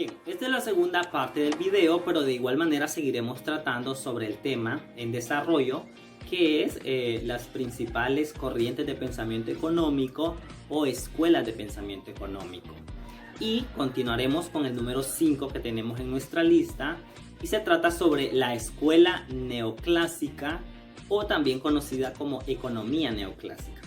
Bien, esta es la segunda parte del video, pero de igual manera seguiremos tratando sobre el tema en desarrollo, que es las principales corrientes de pensamiento económico o escuelas de pensamiento económico. Y continuaremos con el número 5 que tenemos en nuestra lista, y se trata sobre la escuela neoclásica, o también conocida como economía neoclásica.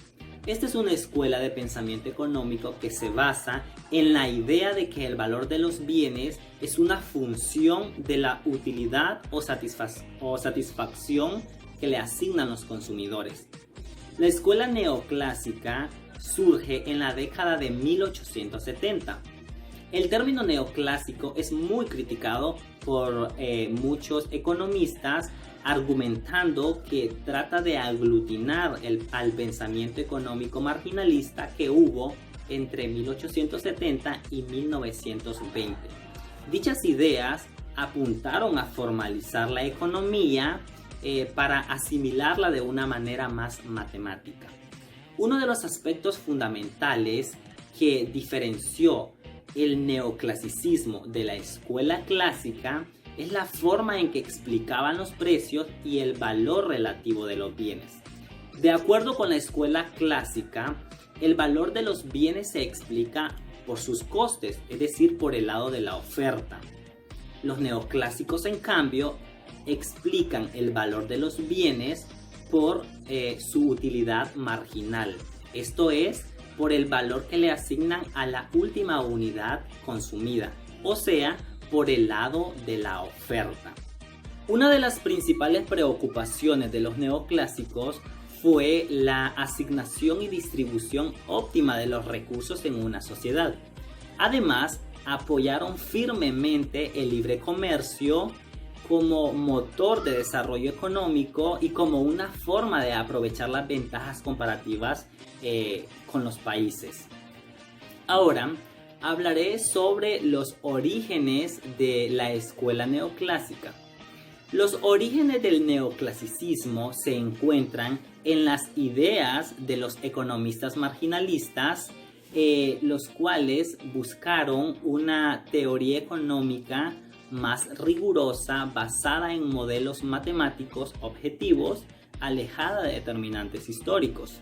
Esta es una escuela de pensamiento económico que se basa en la idea de que el valor de los bienes es una función de la utilidad o satisfacción que le asignan los consumidores. La escuela neoclásica surge en la década de 1870. El término neoclásico es muy criticado por muchos economistas, argumentando que trata de aglutinar al pensamiento económico marginalista que hubo entre 1870 y 1920. Dichas ideas apuntaron a formalizar la economía para asimilarla de una manera más matemática. Uno de los aspectos fundamentales que diferenció el neoclasicismo de la escuela clásica es la forma en que explicaban los precios y el valor relativo de los bienes. De acuerdo con la escuela clásica, el valor de los bienes se explica por sus costes, es decir, por el lado de la oferta. Los neoclásicos, en cambio, explican el valor de los bienes por su utilidad marginal, esto es, por el valor que le asignan a la última unidad consumida, o sea, por el lado de la oferta. Una de las principales preocupaciones de los neoclásicos fue la asignación y distribución óptima de los recursos en una sociedad. Además, apoyaron firmemente el libre comercio como motor de desarrollo económico y como una forma de aprovechar las ventajas comparativas con los países. Ahora, hablaré sobre los orígenes de la escuela neoclásica. Los orígenes del neoclasicismo se encuentran en las ideas de los economistas marginalistas, los cuales buscaron una teoría económica más rigurosa basada en modelos matemáticos objetivos, alejada de determinantes históricos.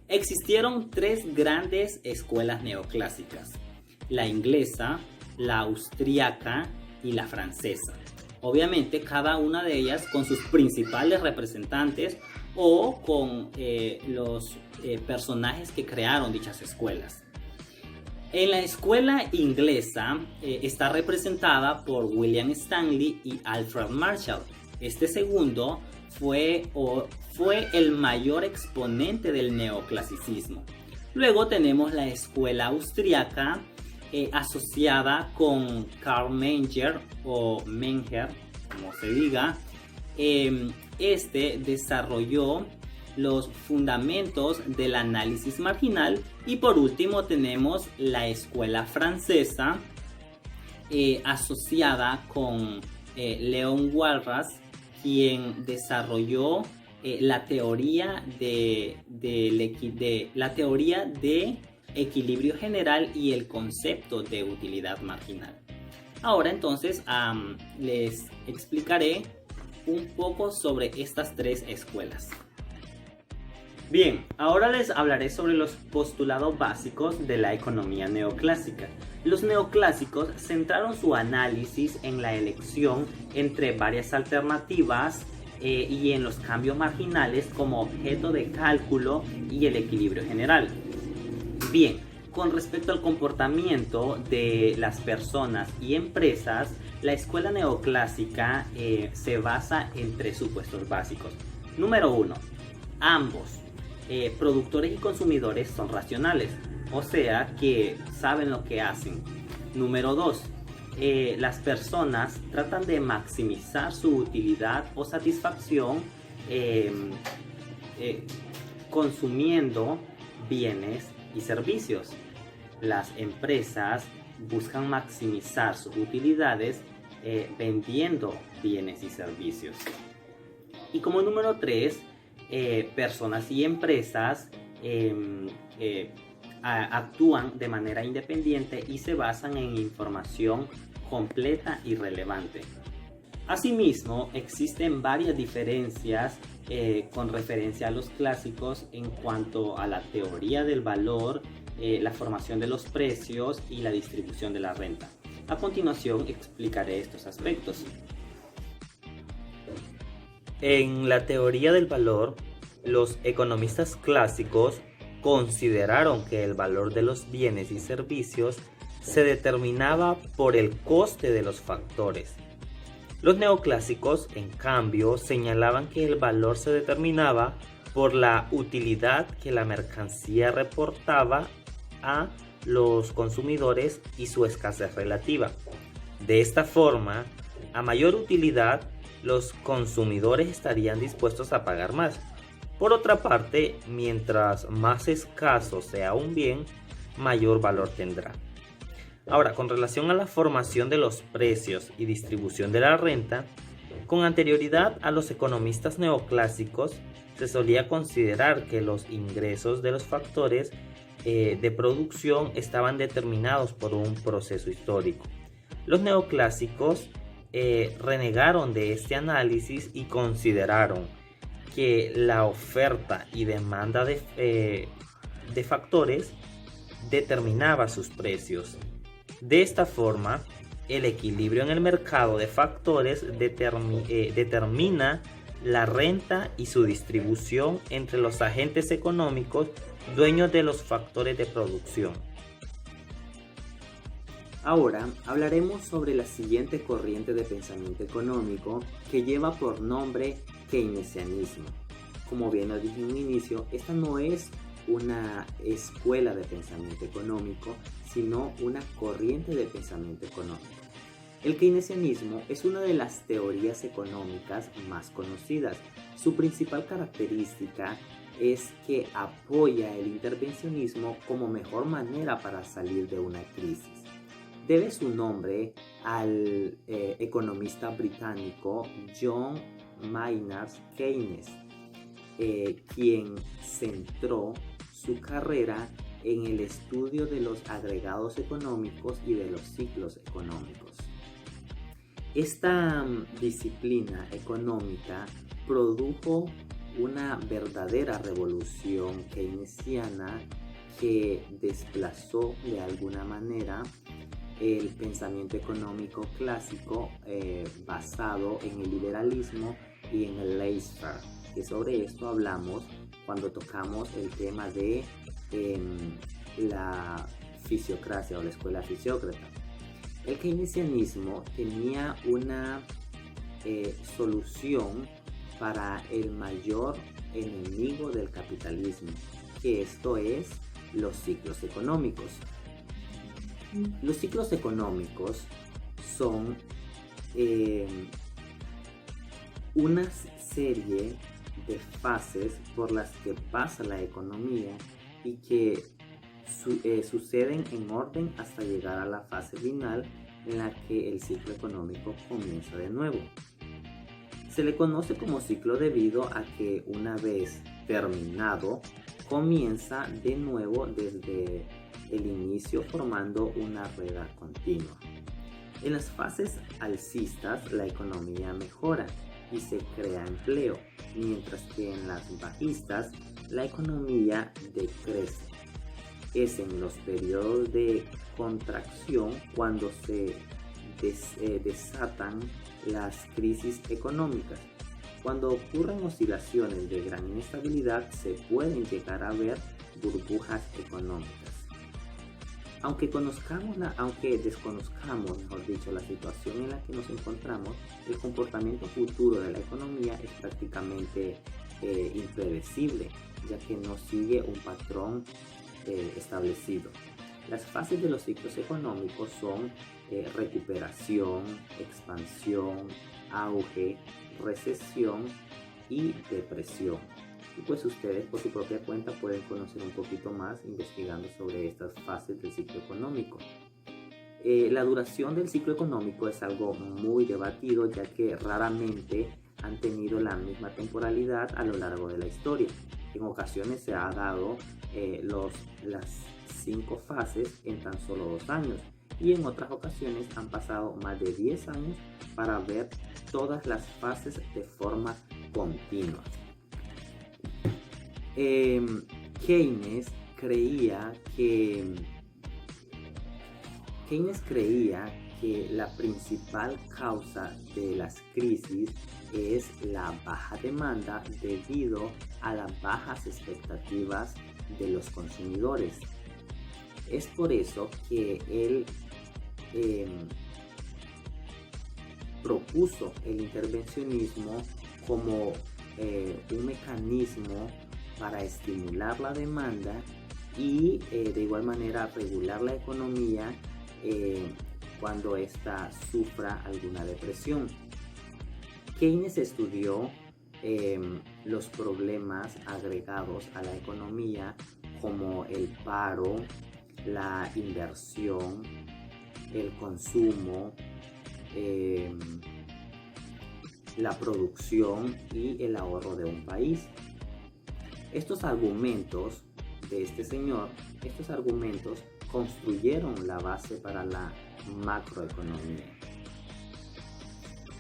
Existieron tres grandes escuelas neoclásicas: la inglesa, la austríaca y la francesa. Obviamente cada una de ellas con sus principales representantes o con los personajes que crearon dichas escuelas. En la escuela inglesa está representada por William Stanley y Alfred Marshall. Este segundo fue el mayor exponente del neoclasicismo. Luego tenemos la escuela austríaca, asociada con Karl Menger o Menger, como se diga. Este desarrolló los fundamentos del análisis marginal. Y por último tenemos la escuela francesa, asociada con Leon Walras, quien desarrolló la teoría de equilibrio general y el concepto de utilidad marginal. Ahora entonces les explicaré un poco sobre estas tres escuelas. Bien, ahora les hablaré sobre los postulados básicos de la economía neoclásica. Los neoclásicos centraron su análisis en la elección entre varias alternativas y en los cambios marginales como objeto de cálculo y el equilibrio general. Bien, con respecto al comportamiento de las personas y empresas, la escuela neoclásica se basa en tres supuestos básicos. Número 1. Ambos, productores y consumidores, son racionales, o sea que saben lo que hacen. Número 2. Las personas tratan de maximizar su utilidad o satisfacción consumiendo bienes y servicios. Las empresas buscan maximizar sus utilidades vendiendo bienes y servicios. Y como número 3, personas y empresas actúan de manera independiente y se basan en información completa y relevante. Asimismo, existen varias diferencias con referencia a los clásicos en cuanto a la teoría del valor, la formación de los precios y la distribución de la renta. A continuación explicaré estos aspectos. En la teoría del valor, los economistas clásicos consideraron que el valor de los bienes y servicios se determinaba por el coste de los factores. Los neoclásicos, en cambio, señalaban que el valor se determinaba por la utilidad que la mercancía reportaba a los consumidores y su escasez relativa. De esta forma, a mayor utilidad, los consumidores estarían dispuestos a pagar más. Por otra parte, mientras más escaso sea un bien, mayor valor tendrá. Ahora, con relación a la formación de los precios y distribución de la renta, con anterioridad a los economistas neoclásicos, se solía considerar que los ingresos de los factores de producción estaban determinados por un proceso histórico. Los neoclásicos renegaron de este análisis y consideraron que la oferta y demanda de factores determinaba sus precios. De esta forma, el equilibrio en el mercado de factores determina la renta y su distribución entre los agentes económicos dueños de los factores de producción. Ahora hablaremos sobre la siguiente corriente de pensamiento económico que lleva por nombre keynesianismo. Como bien lo dije en un inicio, esta no es una escuela de pensamiento económico, sino una corriente de pensamiento económico. El keynesianismo es una de las teorías económicas más conocidas. Su principal característica es que apoya el intervencionismo como mejor manera para salir de una crisis. Debe su nombre al economista británico John Maynard Keynes, quien centró su carrera en el estudio de los agregados económicos y de los ciclos económicos. Esta disciplina económica produjo una verdadera revolución keynesiana que desplazó de alguna manera el pensamiento económico clásico basado en el liberalismo y en el laissez-faire, que sobre esto hablamos cuando tocamos el tema de la fisiocracia o la escuela fisiócrata. El keynesianismo tenía una solución para el mayor enemigo del capitalismo, que esto es los ciclos económicos. Los ciclos económicos son una serie de fases por las que pasa la economía y que suceden en orden hasta llegar a la fase final en la que el ciclo económico comienza de nuevo. Se le conoce como ciclo debido a que una vez terminado comienza de nuevo desde el inicio formando una rueda continua. En las fases alcistas la economía mejora y se crea empleo, mientras que en las bajistas la economía decrece. Es en los periodos de contracción cuando se desatan las crisis económicas. Cuando ocurren oscilaciones de gran inestabilidad se pueden llegar a ver burbujas económicas. Aunque desconozcamos, mejor dicho, la situación en la que nos encontramos, el comportamiento futuro de la economía es prácticamente impredecible, ya que no sigue un patrón establecido. Las fases de los ciclos económicos son recuperación, expansión, auge, recesión y depresión. Y pues ustedes por su propia cuenta pueden conocer un poquito más investigando sobre estas fases del ciclo económico. La duración del ciclo económico es algo muy debatido, ya que raramente han tenido la misma temporalidad a lo largo de la historia. En ocasiones se ha dado las 5 fases en tan solo 2 años, y en otras ocasiones han pasado más de 10 años para ver todas las fases de forma continua. Keynes creía que la principal causa de las crisis es la baja demanda debido a las bajas expectativas de los consumidores. Es por eso que él propuso el intervencionismo como un mecanismo para estimular la demanda y de igual manera regular la economía cuando ésta sufra alguna depresión. Keynes estudió los problemas agregados a la economía como el paro, la inversión, el consumo, la producción y el ahorro de un país. Estos argumentos de este señor, construyeron la base para la macroeconomía.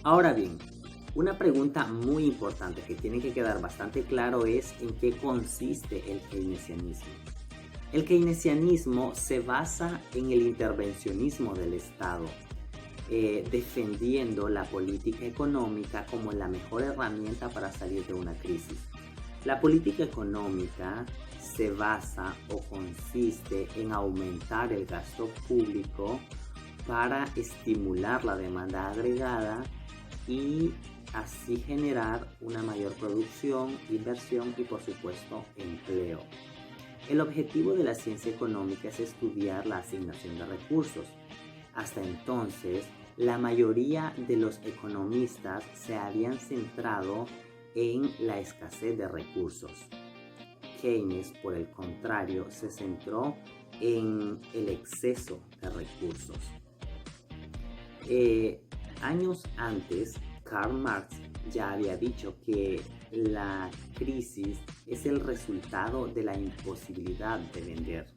Ahora bien, una pregunta muy importante que tiene que quedar bastante claro es en qué consiste el keynesianismo. El keynesianismo se basa en el intervencionismo del Estado, defendiendo la política económica como la mejor herramienta para salir de una crisis. La política económica se basa o consiste en aumentar el gasto público para estimular la demanda agregada y así generar una mayor producción, inversión y por supuesto empleo. El objetivo de la ciencia económica es estudiar la asignación de recursos. Hasta entonces, la mayoría de los economistas se habían centrado en la escasez de recursos. Keynes, por el contrario, se centró en el exceso de recursos. Años antes, Karl Marx ya había dicho que la crisis es el resultado de la imposibilidad de vender.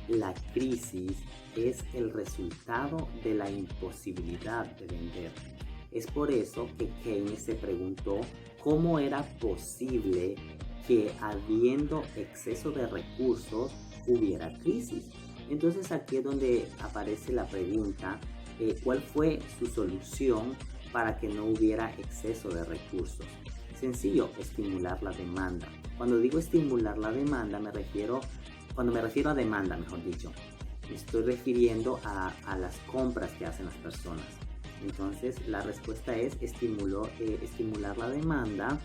La crisis es el resultado de la imposibilidad de vender. Es por eso que Keynes se preguntó cómo era posible que habiendo exceso de recursos hubiera crisis. Entonces aquí es donde aparece la pregunta, ¿cuál fue su solución para que no hubiera exceso de recursos? Sencillo, estimular la demanda. Cuando digo estimular la demanda, cuando me refiero a demanda, mejor dicho, me estoy refiriendo a las compras que hacen las personas. Entonces la respuesta es estimular la demanda,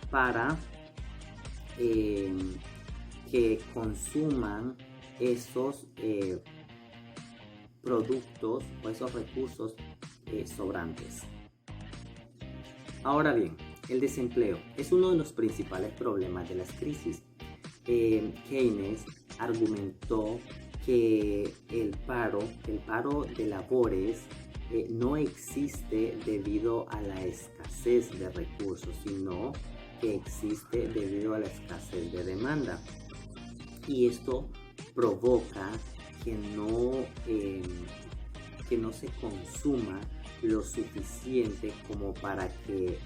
para que consuman esos productos o esos recursos sobrantes. Ahora bien, el desempleo es uno de los principales problemas de las crisis. Keynes argumentó que el paro de labores no existe debido a la escasez de recursos, sino que existe debido a la escasez de demanda. Y esto provoca que no se consuma lo suficiente como para que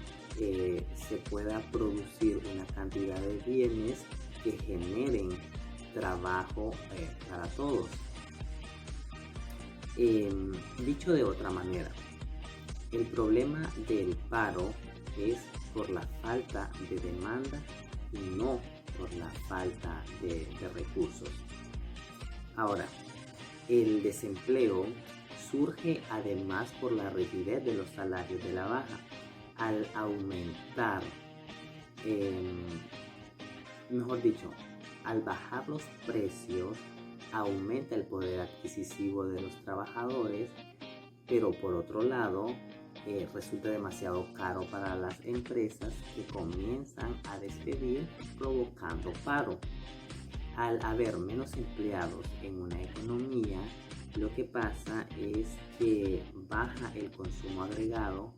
se pueda producir una cantidad de bienes que generen trabajo para todos. Dicho de otra manera, el problema del paro es por la falta de demanda y no por la falta de recursos. Ahora, el desempleo surge además por la rigidez de los salarios de la baja. Al aumentar, al bajar los precios, aumenta el poder adquisitivo de los trabajadores, pero por otro lado, resulta demasiado caro para las empresas que comienzan a despedir, provocando paro. Al haber menos empleados en una economía, lo que pasa es que baja el consumo agregado,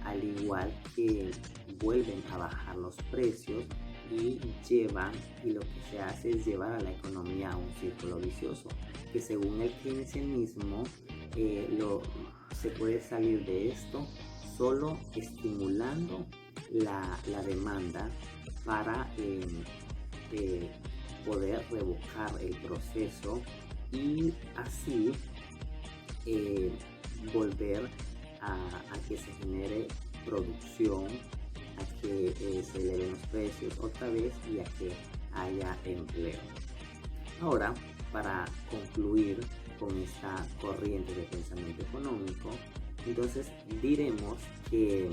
al igual que vuelven a bajar los precios, y lo que se hace es llevar a la economía a un círculo vicioso, que según el keynesianismo se puede salir de esto solo estimulando la demanda para poder revocar el proceso y así volver a que se genere producción, a que se eleven los precios otra vez y a que haya empleo. Ahora, para concluir con esta corriente de pensamiento económico, entonces diremos que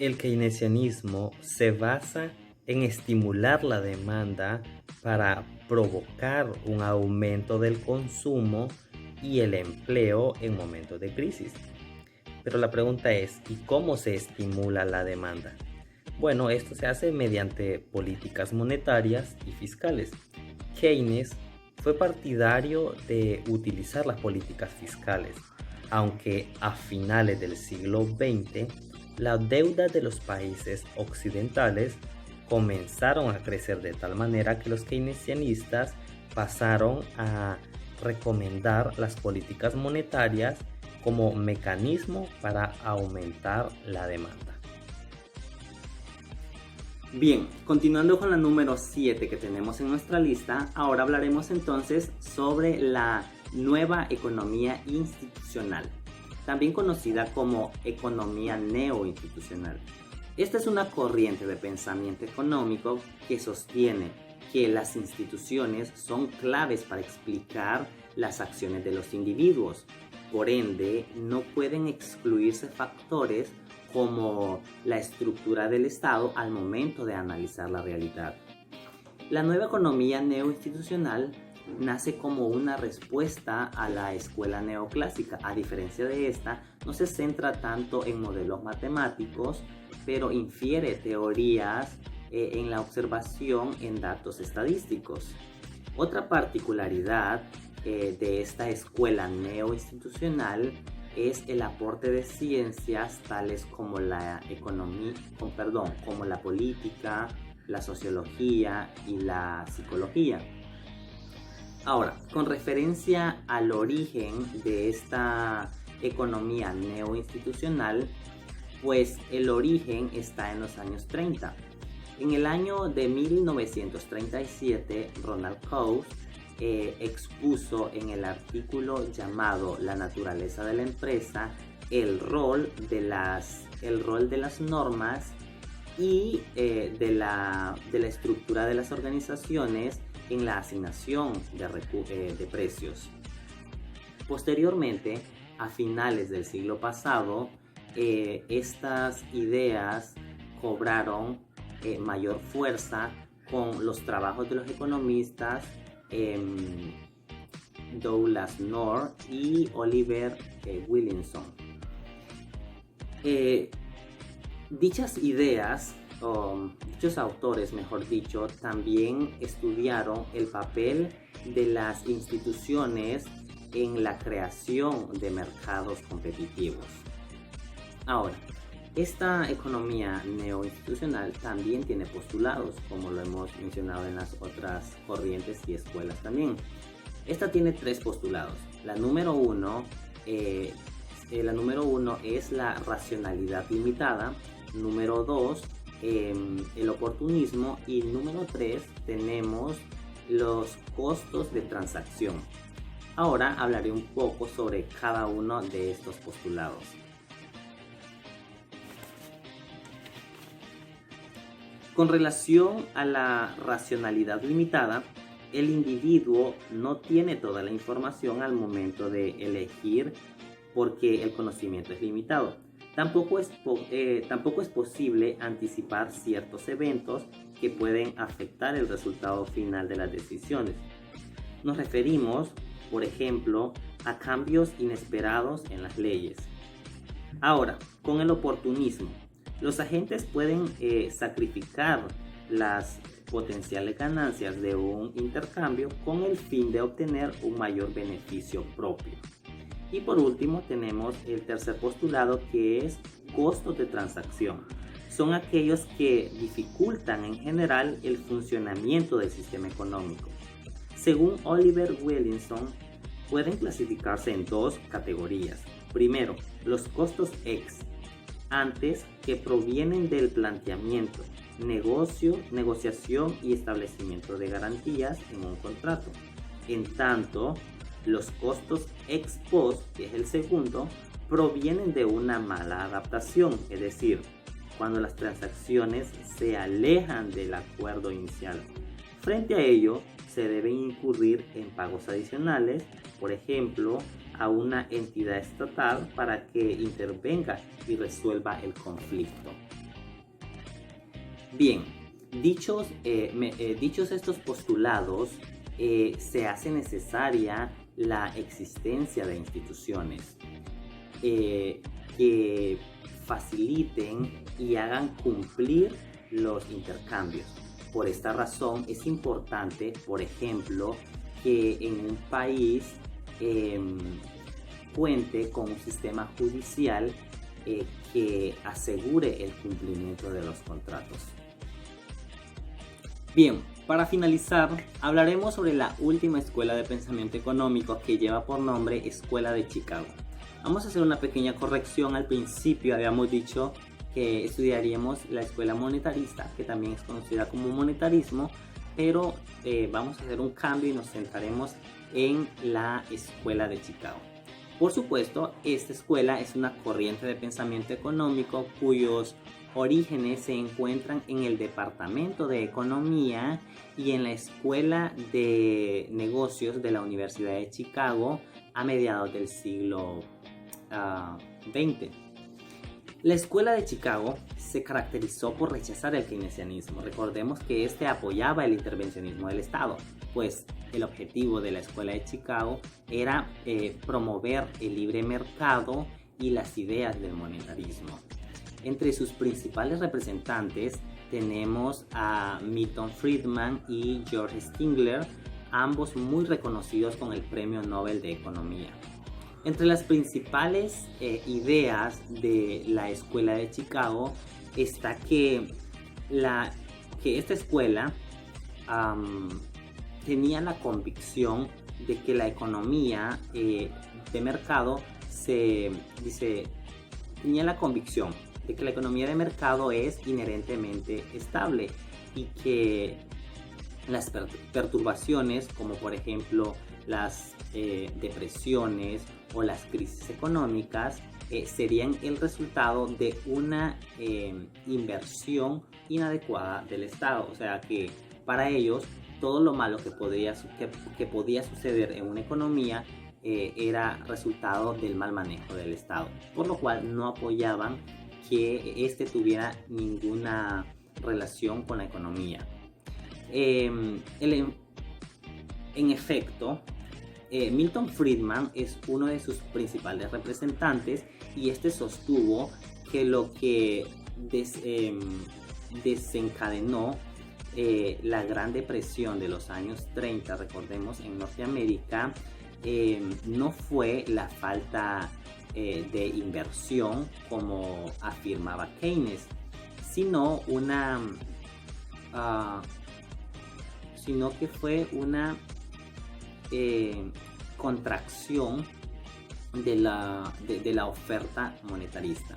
el keynesianismo se basa en estimular la demanda para provocar un aumento del consumo y el empleo en momentos de crisis. Pero la pregunta es, ¿y cómo se estimula la demanda? Bueno, esto se hace mediante políticas monetarias y fiscales. Keynes fue partidario de utilizar las políticas fiscales, aunque a finales del siglo XX la deuda de los países occidentales comenzaron a crecer de tal manera que los keynesianistas pasaron a recomendar las políticas monetarias como mecanismo para aumentar la demanda. Bien, continuando con la número 7 que tenemos en nuestra lista, ahora hablaremos entonces sobre la nueva economía institucional, también conocida como economía neoinstitucional. Esta es una corriente de pensamiento económico que sostiene que las instituciones son claves para explicar las acciones de los individuos. Por ende, no pueden excluirse factores como la estructura del Estado al momento de analizar la realidad. La nueva economía neoinstitucional nace como una respuesta a la escuela neoclásica. A diferencia de esta, no se centra tanto en modelos matemáticos, pero infiere teorías en la observación en datos estadísticos. Otra particularidad de esta escuela neoinstitucional es el aporte de ciencias tales como la como la política, la sociología y la psicología. Ahora, con referencia al origen de esta economía neoinstitucional, pues el origen está en los años 30. En el año de 1937, Ronald Coase expuso en el artículo llamado La naturaleza de la empresa el rol de las normas y de la estructura de las organizaciones en la asignación de precios. Posteriormente, a finales del siglo pasado, estas ideas cobraron mayor fuerza con los trabajos de los economistas Douglas North y Oliver Williamson. Dichas ideas, dichos autores, mejor dicho, también estudiaron el papel de las instituciones en la creación de mercados competitivos. Ahora, esta economía neoinstitucional también tiene postulados, como lo hemos mencionado en las otras corrientes y escuelas también. Esta tiene 3 postulados. La número uno es la racionalidad limitada. Número 2, el oportunismo. Y número 3, tenemos los costos de transacción. Ahora hablaré un poco sobre cada uno de estos postulados. Con relación a la racionalidad limitada, el individuo no tiene toda la información al momento de elegir porque el conocimiento es limitado. Tampoco es posible anticipar ciertos eventos que pueden afectar el resultado final de las decisiones. Nos referimos, por ejemplo, a cambios inesperados en las leyes. Ahora, con el oportunismo, los agentes pueden sacrificar las potenciales ganancias de un intercambio con el fin de obtener un mayor beneficio propio. Y por último tenemos el tercer postulado, que es costos de transacción. son aquellos que dificultan en general el funcionamiento del sistema económico. Según Oliver Williamson, pueden clasificarse en dos categorías. Primero, los costos ex ante que provienen del planteamiento, negociación y establecimiento de garantías en un contrato. En tanto, los costos ex post, que es el segundo, provienen de una mala adaptación, es decir, cuando las transacciones se alejan del acuerdo inicial. Frente a ello, se deben incurrir en pagos adicionales, por ejemplo, a una entidad estatal para que intervenga y resuelva el conflicto. Bien, dichos estos postulados, se hace necesaria la existencia de instituciones que faciliten y hagan cumplir los intercambios. Por esta razón es importante, por ejemplo, que en un país cuente con un sistema judicial que asegure el cumplimiento de los contratos. Bien, para finalizar, hablaremos sobre la última escuela de pensamiento económico que lleva por nombre Escuela de Chicago. Vamos a hacer una pequeña corrección. Al principio habíamos dicho que estudiaríamos la escuela monetarista, que también es conocida como monetarismo, pero vamos a hacer un cambio y nos centraremos en la Escuela de Chicago. Por supuesto, esta escuela es una corriente de pensamiento económico cuyos orígenes se encuentran en el Departamento de Economía y en la Escuela de Negocios de la Universidad de Chicago a mediados del siglo XX. La Escuela de Chicago se caracterizó por rechazar el keynesianismo. Recordemos que este apoyaba el intervencionismo del Estado, pues el objetivo de la Escuela de Chicago era promover el libre mercado y las ideas del monetarismo. Entre sus principales representantes tenemos a Milton Friedman y George Stigler, ambos muy reconocidos con el Premio Nobel de Economía. Entre las principales ideas de la Escuela de Chicago está que esta escuela tenía la convicción de que la economía de mercado tenía la convicción de que la economía de mercado es inherentemente estable y que las perturbaciones, como por ejemplo las depresiones o las crisis económicas, serían el resultado de una inversión inadecuada del Estado. O sea que para ellos todo lo malo que podía suceder en una economía era resultado del mal manejo del Estado, por lo cual no apoyaban que este tuviera ninguna relación con la economía. En efecto, Milton Friedman es uno de sus principales representantes y este sostuvo que lo que desencadenó la Gran Depresión de los años 30, recordemos, en Norteamérica, no fue la falta de inversión como afirmaba Keynes, sino que fue una contracción de la oferta monetarista.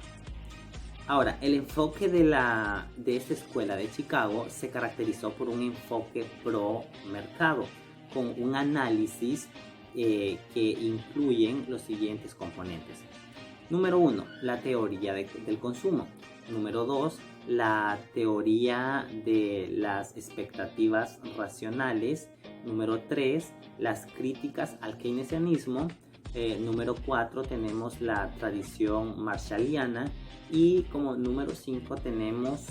Ahora, el enfoque de esta escuela de Chicago se caracterizó por un enfoque pro mercado, con un análisis que incluyen los siguientes componentes. Número 1, la teoría del consumo. Número 2, la teoría de las expectativas racionales. Número 3, las críticas al keynesianismo. Número 4, tenemos la tradición marshalliana. Y como número 5 tenemos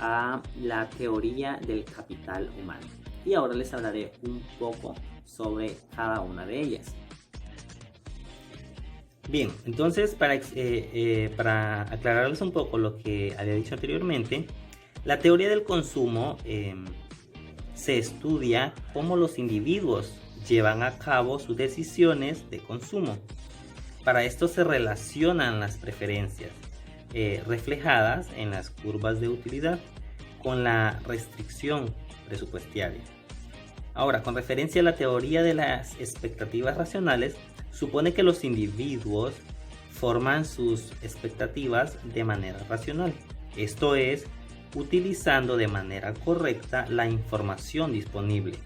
a la teoría del capital humano. Y ahora les hablaré un poco sobre cada una de ellas. Bien, entonces para aclararles un poco lo que había dicho anteriormente, la teoría del consumo se estudia cómo los individuos llevan a cabo sus decisiones de consumo. Para esto se relacionan las preferencias. reflejadas en las curvas de utilidad con la restricción presupuestaria. Ahora, con referencia a la teoría de las expectativas racionales, supone que los individuos forman sus expectativas de manera racional, esto es, utilizando de manera correcta la información disponible.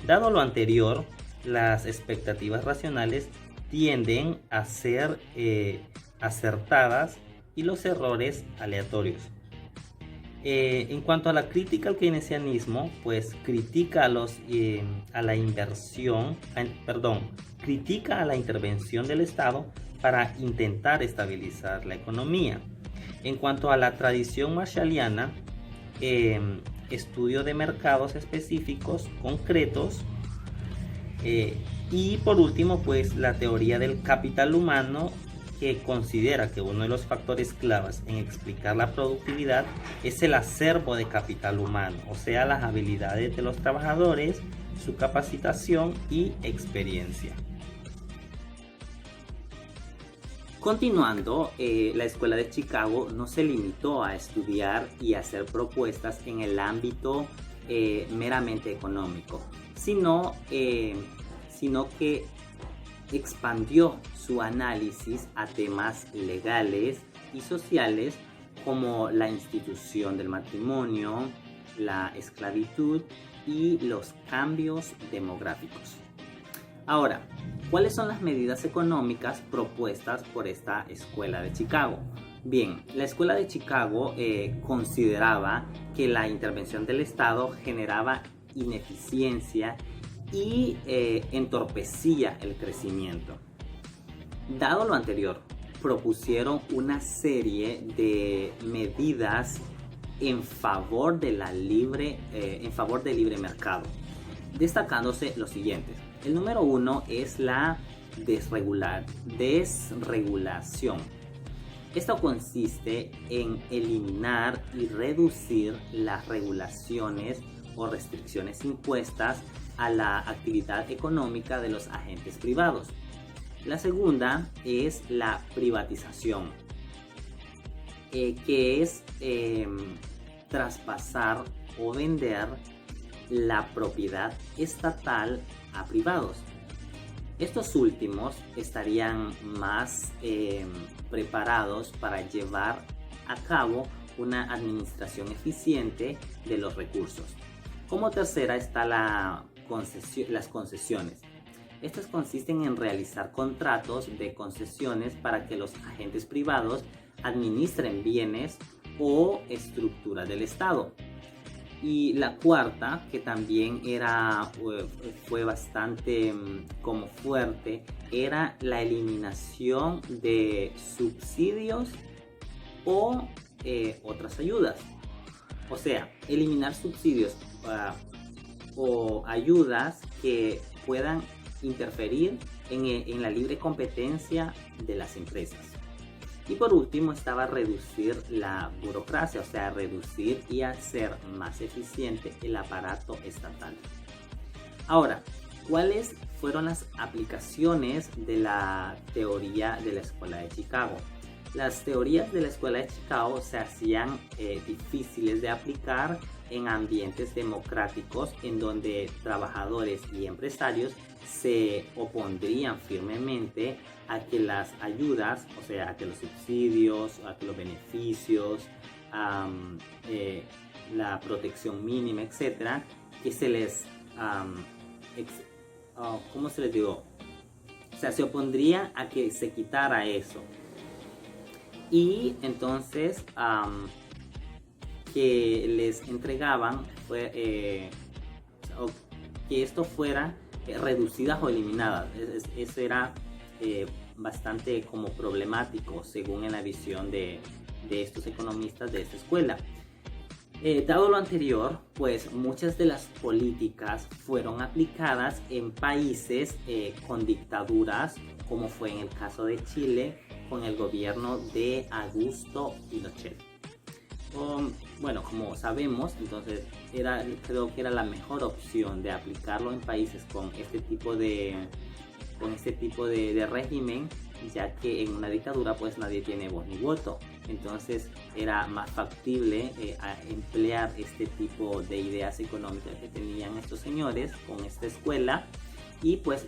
Dado lo anterior, las expectativas racionales tienden a ser acertadas y los errores aleatorios. En cuanto a la crítica al keynesianismo, pues critica a la intervención del Estado para intentar estabilizar la economía. En cuanto a la tradición marshalliana, estudio de mercados específicos, concretos, y por último, pues la teoría del capital humano, que considera que uno de los factores claves en explicar la productividad es el acervo de capital humano, o sea, las habilidades de los trabajadores, su capacitación y experiencia. Continuando, la Escuela de Chicago no se limitó a estudiar y hacer propuestas en el ámbito meramente económico, sino que expandió su análisis a temas legales y sociales como la institución del matrimonio, la esclavitud y los cambios demográficos. Ahora, ¿cuáles son las medidas económicas propuestas por esta Escuela de Chicago? Bien, la Escuela de Chicago consideraba que la intervención del Estado generaba ineficiencia y entorpecía el crecimiento. Dado lo anterior, propusieron una serie de medidas en favor del libre mercado, destacándose los siguientes. El número 1 es la desregulación. Esto consiste en eliminar y reducir las regulaciones o restricciones impuestas a la actividad económica de los agentes privados. La segunda es la privatización, que es traspasar o vender la propiedad estatal a privados. Estos últimos estarían más preparados para llevar a cabo una administración eficiente de los recursos. Como tercera está las concesiones. Estas consisten en realizar contratos de concesiones para que los agentes privados administren bienes o estructuras del Estado. Y la cuarta, que también fue bastante como fuerte, era la eliminación de subsidios o otras ayudas. O sea, eliminar subsidios o ayudas que puedan interferir en la libre competencia de las empresas. Y por último estaba reducir la burocracia, o sea, reducir y hacer más eficiente el aparato estatal. Ahora, ¿cuáles fueron las aplicaciones de la teoría de la Escuela de Chicago? Las teorías de la Escuela de Chicago se hacían difíciles de aplicar en ambientes democráticos en donde trabajadores y empresarios se opondrían firmemente a que las ayudas, o sea, a que los subsidios, a que los beneficios, la protección mínima, etcétera, que se les, ¿cómo se les digo? O sea, se opondrían a que se quitara eso. Y entonces, que les entregaban que esto fuera reducidas o eliminadas. Eso era bastante como problemático según en la visión de estos economistas de esta escuela. Dado lo anterior, pues muchas de las políticas fueron aplicadas en países con dictaduras, como fue en el caso de Chile con el gobierno de Augusto Pinochet. Bueno, como sabemos, entonces creo que era la mejor opción de aplicarlo en países con este tipo de régimen, ya que en una dictadura pues nadie tiene voz ni voto. Entonces era más factible emplear este tipo de ideas económicas que tenían estos señores con esta escuela, y pues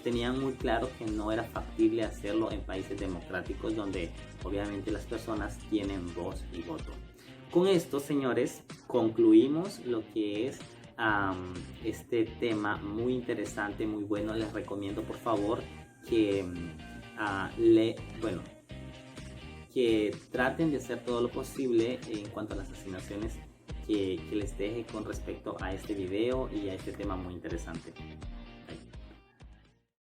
tenían muy claro que no era factible hacerlo en países democráticos donde obviamente las personas tienen voz y voto. Con esto, señores, concluimos lo que es este tema muy interesante, muy bueno. Les recomiendo por favor que que traten de hacer todo lo posible en cuanto a las asignaciones que les deje con respecto a este video y a este tema muy interesante.